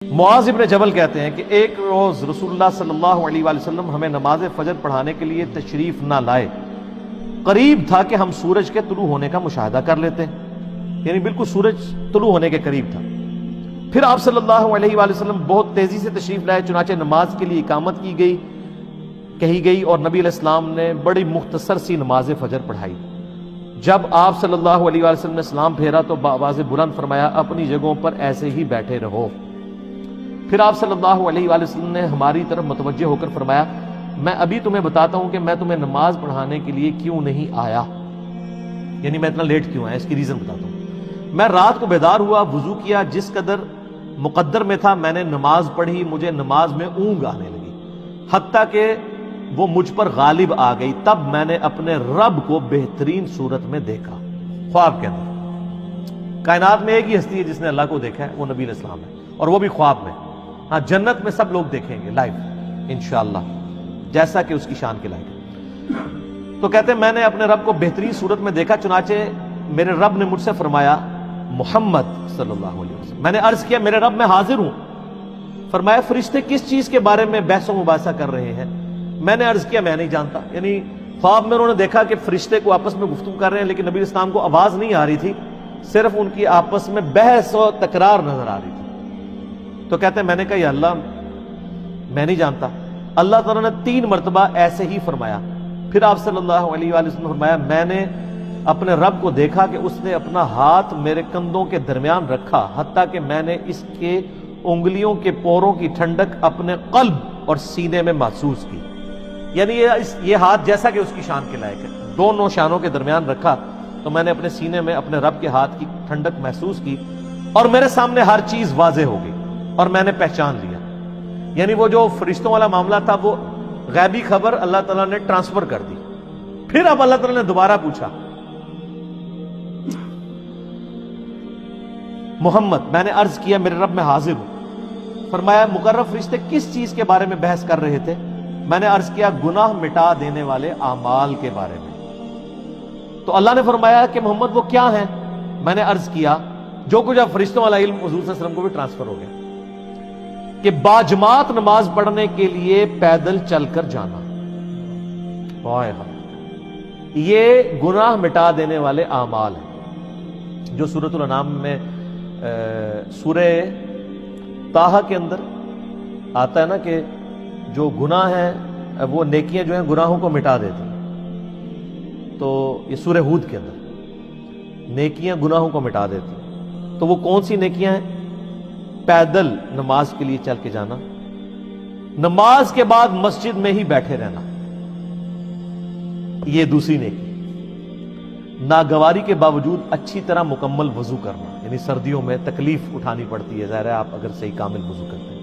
معاذ ابن جبل کہتے ہیں کہ ایک روز رسول اللہ صلی اللہ علیہ وآلہ وسلم ہمیں نماز فجر پڑھانے کے لیے تشریف نہ لائے، قریب تھا کہ ہم سورج کے طلوع ہونے کا مشاہدہ کر لیتے، یعنی بالکل سورج طلوع ہونے کے قریب تھا۔ پھر آپ صلی اللہ علیہ وآلہ وسلم بہت تیزی سے تشریف لائے، چنانچہ نماز کے لیے اقامت کہی گئی اور نبی علیہ السلام نے بڑی مختصر سی نماز فجر پڑھائی۔ جب آپ صلی اللہ علیہ وآلہ وسلم نے سلام پھیرا تو بآواز بلند فرمایا، اپنی جگہوں پر ایسے ہی بیٹھے رہو۔ پھر آپ صلی اللہ علیہ وآلہ وسلم نے ہماری طرف متوجہ ہو کر فرمایا، میں ابھی تمہیں بتاتا ہوں کہ میں تمہیں نماز پڑھانے کے لیے کیوں نہیں آیا، یعنی میں اتنا لیٹ کیوں آیا، اس کی ریزن بتاتا ہوں۔ میں رات کو بیدار ہوا، وضو کیا، جس قدر مقدر میں تھا میں نے نماز پڑھی، مجھے نماز میں اونگ آنے لگی، حتیٰ کہ وہ مجھ پر غالب آ گئی، تب میں نے اپنے رب کو بہترین صورت میں دیکھا، خواب کے اندر۔ کائنات میں ایک ہی ہستی ہے جس نے اللہ کو دیکھا ہے، وہ نبی علیہ السلام ہے، اور وہ بھی خواب میں۔ ہاں، جنت میں سب لوگ دیکھیں گے لائیو انشاءاللہ، جیسا کہ اس کی شان کے لائق ہے۔ تو کہتے ہیں میں نے اپنے رب کو بہترین صورت میں دیکھا، چنانچہ میرے رب نے مجھ سے فرمایا، محمد صلی اللہ علیہ وسلم۔ میں نے عرض کیا، میرے رب میں حاضر ہوں۔ فرمایا، فرشتے کس چیز کے بارے میں بحث و مباحثہ کر رہے ہیں؟ میں نے عرض کیا، میں نہیں جانتا۔ یعنی خواب میں انہوں نے دیکھا کہ فرشتے کو آپس میں گفتگو کر رہے ہیں، لیکن نبی اسلام کو آواز نہیں آ رہی تھی، صرف ان کی آپس میں بحث و تکرار نظر آ رہی تھی۔ تو کہتے ہیں میں نے کہا، یا اللہ میں نہیں جانتا۔ اللہ تعالیٰ نے 3 مرتبہ ایسے ہی فرمایا۔ پھر آپ صلی اللہ علیہ وآلہ وسلم نے فرمایا، میں نے اپنے رب کو دیکھا کہ اس نے اپنا ہاتھ میرے کندھوں کے درمیان رکھا، حتیٰ کہ میں نے اس کے انگلیوں کے پوروں کی ٹھنڈک اپنے قلب اور سینے میں محسوس کی۔ یعنی یہ ہاتھ جیسا کہ اس کی شان کے لائق ہے، دونوں شانوں کے درمیان رکھا تو میں نے اپنے سینے میں اپنے رب کے ہاتھ کی ٹھنڈک محسوس کی، اور میرے سامنے ہر چیز واضح ہو گئی اور میں نے پہچان لیا۔ یعنی وہ جو فرشتوں والا معاملہ تھا، وہ غیبی خبر اللہ تعالیٰ نے ٹرانسفر کر دی۔ پھر اب اللہ تعالیٰ نے دوبارہ پوچھا، محمد، میں نے عرض کیا، میرے رب میں حاضر ہوں۔ فرمایا، مقرب فرشتے کس چیز کے بارے میں بحث کر رہے تھے؟ میں نے عرض کیا، گناہ مٹا دینے والے اعمال کے بارے میں۔ تو اللہ نے فرمایا کہ محمد وہ کیا ہیں؟ میں نے عرض کیا، جو کچھ اب فرشتوں والا علم حضور صلی اللہ علیہ وسلم کو بھی ٹرانسفر ہو گیا، کہ باجماعت نماز پڑھنے کے لیے پیدل چل کر جانا، یہ گناہ مٹا دینے والے اعمال ہیں، جو سورۃ الانعام میں سورہ طٰہٰ کے اندر آتا ہے نا کہ جو گناہ ہیں وہ نیکیاں جو ہیں گناہوں کو مٹا دیتی ہیں۔ تو یہ سورہ ہود کے اندر نیکیاں گناہوں کو مٹا دیتی ہیں۔ تو وہ کون سی نیکیاں ہیں؟ پیدل نماز کے لیے چل کے جانا، نماز کے بعد مسجد میں ہی بیٹھے رہنا، یہ دوسری نیکی۔ ناگواری کے باوجود اچھی طرح مکمل وضو کرنا، یعنی سردیوں میں تکلیف اٹھانی پڑتی ہے، ظاہر ہے آپ اگر صحیح کامل وضو کرتے ہیں۔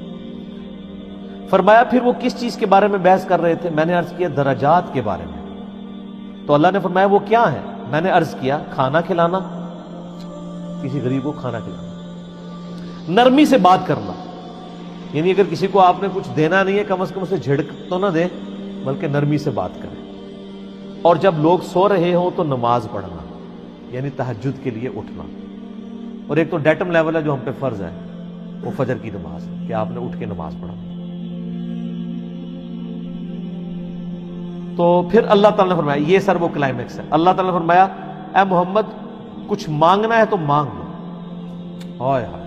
فرمایا، پھر وہ کس چیز کے بارے میں بحث کر رہے تھے؟ میں نے عرض کیا، درجات کے بارے میں۔ تو اللہ نے فرمایا، وہ کیا ہے؟ میں نے عرض کیا، کھانا کھلانا، کسی غریب کو کھانا کھلانا، نرمی سے بات کرنا، یعنی اگر کسی کو آپ نے کچھ دینا نہیں ہے، کم از کم اسے جھڑک تو نہ دے، بلکہ نرمی سے بات کریں، اور جب لوگ سو رہے ہوں تو نماز پڑھنا، یعنی تہجد کے لیے اٹھنا۔ اور ایک تو ڈیٹم لیول ہے جو ہم پہ فرض ہے، وہ فجر کی نماز ہے کہ آپ نے اٹھ کے نماز پڑھا۔ تو پھر اللہ تعالیٰ نے فرمایا، یہ سر وہ کلائمیکس ہے، اللہ تعالیٰ نے فرمایا، اے محمد کچھ مانگنا ہے تو مانگ لو۔ ہائے ہائے،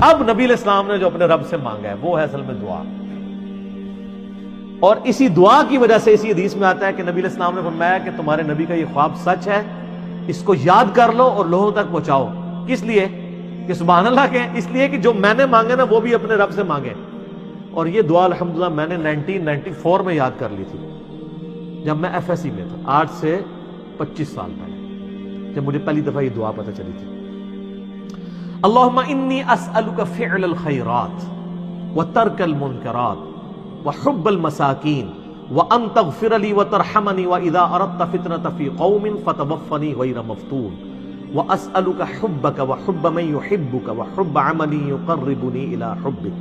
اب نبی علیہ السلام نے جو اپنے رب سے مانگا ہے وہ ہے اصل میں دعا، اور اسی دعا کی وجہ سے اسی حدیث میں آتا ہے کہ نبی علیہ السلام نے فرمایا کہ تمہارے نبی کا یہ خواب سچ ہے، اس کو یاد کر لو اور لوگوں تک پہنچاؤ۔ کس لیے؟ کہ سبحان اللہ کہیں، اس لیے کہ جو میں نے مانگا نا وہ بھی اپنے رب سے مانگے۔ اور یہ دعا الحمدللہ میں نے 1994 میں یاد کر لی تھی، جب میں ایف ایس سی میں تھا، آج سے 25 سال پہلے، جب مجھے پہلی دفعہ یہ دعا پتہ چلی تھی۔ اللہم انی اسألک فعل الخیرات وترک المنکرات وحب المساکین وان تغفر لی وترحمنی واذا اردت فتنة فی قوم فتوفنی غیر مفتون واسألک حبک وحب من یحبک وحب عمل یقربنی الی حبک۔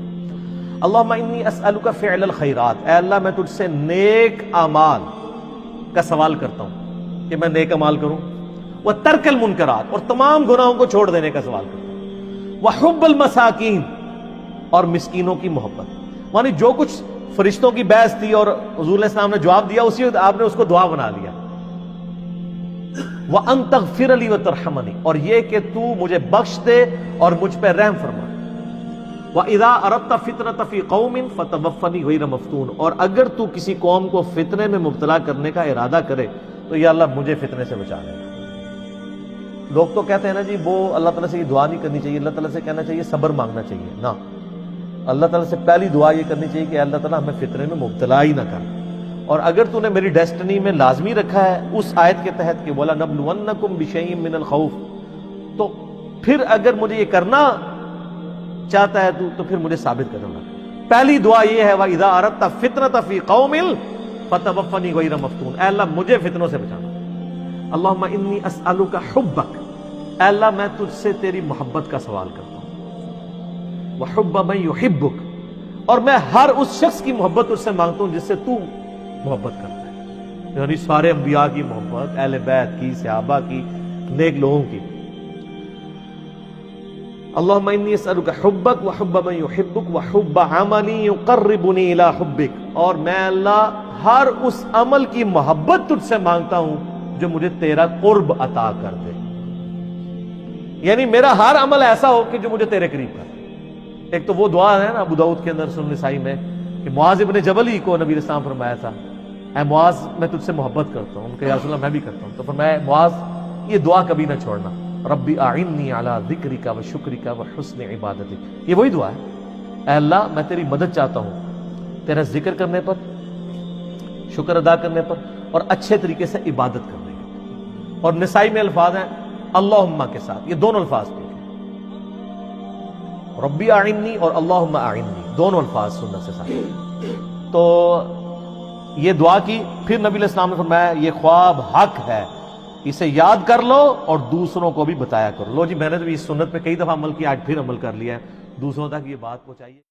اللہم انی اسألک فعل الخیرات، اے اللہ میں تجھ سے نیک اعمال کا سوال کرتا ہوں کہ میں نیک اعمال کروں، وترک المنکرات، اور تمام گناہوں کو چھوڑ دینے کا سوال کرتا ہوں، وحب المساکین، اور مسکینوں کی محبت. یعنی جو کچھ فرشتوں کی بحث تھی اور حضور علیہ السلام نے جواب دیا اسی وقت آپ نے اس کو دعا بنا لیا. وَأَن تَغْفِرَ لِي وَتَرْحَمَنِي, اور یہ کہ تو مجھے بخش دے اور مجھ پہ رحم فرما. وَإِذَا أَرَدْتَ فِتْنَةَ فِي قَوْمٍ فَتَوَفَّنِي غَيْرَ مَفْتُونٍ, اور اگر تو کسی قوم کو فتنے میں مبتلا کرنے کا ارادہ کرے تو یا اللہ مجھے فتنے سے بچا لے. لوگ تو کہتے ہیں نا جی وہ اللہ تعالیٰ سے یہ دعا نہیں کرنی چاہیے, اللہ تعالیٰ سے کہنا چاہیے صبر مانگنا چاہیے. نہ, اللہ تعالیٰ سے پہلی دعا یہ کرنی چاہیے کہ اللہ تعالیٰ ہمیں فتنے میں مبتلا ہی نہ کر. اور اگر تو نے میری ڈیسٹنی میں لازمی رکھا ہے اس آیت کے تحت کہ وَلَنَبْلُوَنَّكُمْ بِشَيْءٍ مِّنَ الْخَوْفِ, تو پھر اگر مجھے یہ کرنا چاہتا ہے تو پھر مجھے ثابت کرنا. پہلی دعا یہ ہے وَإِذَا أَرَدْتَ فِتْنَةَ فِي قَوْمٍ فَتَوَفَّنِي غَيْرَ مَفْتُونٍ, اے اللہ مجھے فتنوں سے بچانا. اللہم انی اسألک حبک, اے اللہ میں تجھ سے تیری محبت کا سوال کرتا ہوں. وحب من یحبک, اور میں ہر اس شخص کی محبت تجھ سے مانگتا ہوں جس سے تو محبت کرتا ہے, یعنی سارے انبیاء کی محبت, اہل بیت کی, صحابہ کی, نیک لوگوں کی. اللہم انی اسألک حبک وحب من یحبک وحب عملی یقربنی الی حبک, اور میں اللہ ہر اس عمل کی محبت تجھ سے مانگتا ہوں جو مجھے تیرا قرب عطا کر دے. یعنی میرا ہر عمل ایسا ہو کہ جو مجھے تیرے قریب کر. ایک تو وہ دعا ہے نا ابو داؤد کے اندر سنن نسائی میں کہ معاذ ابن جبل ہی کو نبی علیہ السلام فرمایا تھا اے معاذ میں تجھ سے محبت کرتا ہوں. ان کا یا رسول اللہ میں بھی کرتا ہوں. تو فرمایا معاذ یہ دعا کبھی نہ چھوڑنا, ربی اعنی علی ذکرک و شکرک و حسن عبادتک. یہ وہی دعا ہے, اے اللہ میں تیری مدد چاہتا ہوں تیرا ذکر کرنے پر, شکر ادا کرنے پر, اور اچھے طریقے سے عبادت کرنے پر. اور نسائی میں الفاظ ہیں اللہم کے ساتھ, یہ دونوں الفاظ تھے, ربی اعنی اور اللہم اعنی, دونوں الفاظ سنت سے ساتھ. تو یہ دعا کی. پھر نبی علیہ السلام نے فرمایا یہ خواب حق ہے, اسے یاد کر لو اور دوسروں کو بھی بتایا کرو. لو جی میں نے تو اس سنت پہ کئی دفعہ عمل کیا, آج پھر عمل کر لیا ہے, دوسروں تک یہ بات پہنچائیے.